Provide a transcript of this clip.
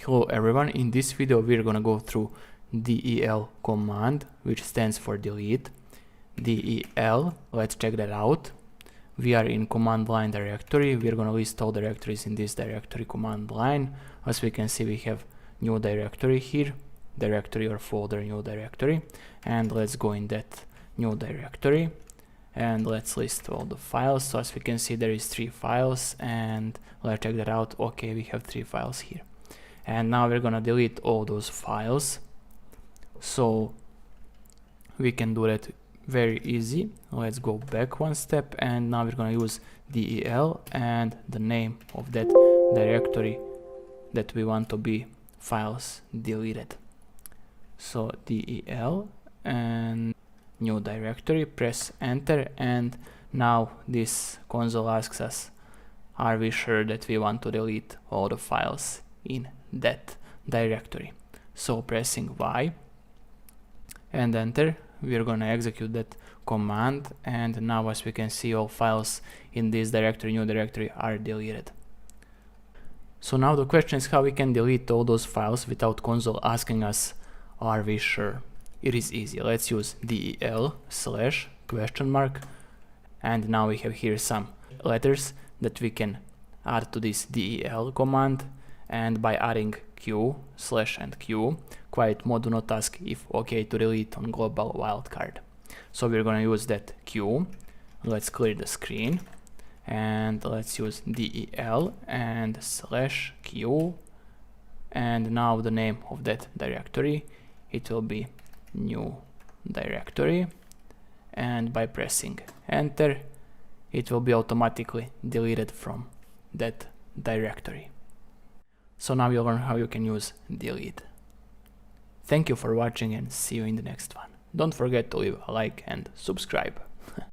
Hello everyone, in this video we're gonna go through del command, which stands for delete. Del, let's check that out. We are in command line directory. We're gonna list all directories in this directory command line. As we can see, we have new directory here, directory or folder new directory, and let's go in that new directory and let's list all the files. So as we can see, there is 3 files, and let's check that out. Okay, we have 3 files here. And now we're gonna delete all those files. So we can do that very easy. Let's go back one step, and now we're gonna use del and the name of that directory that we want to be files deleted. So del and new directory, press enter, and now this console asks us, are we sure that we want to delete all the files in that directory? So pressing Y and enter, we're gonna execute that command, and now as we can see, all files in this directory, new directory, are deleted. So now the question is how we can delete all those files without console asking us, are we sure? It is easy. Let's use del / , and now we have here some letters that we can add to this del command, and by adding q / and q, quiet mode do not ask if okay to delete on global wildcard. So we're gonna use that q. Let's clear the screen and let's use del and /q, and now the name of that directory, it will be new directory, and by pressing enter it will be automatically deleted from that directory. So now you'll learn how you can use delete. Thank you for watching and see you in the next one. Don't forget to leave a like and subscribe.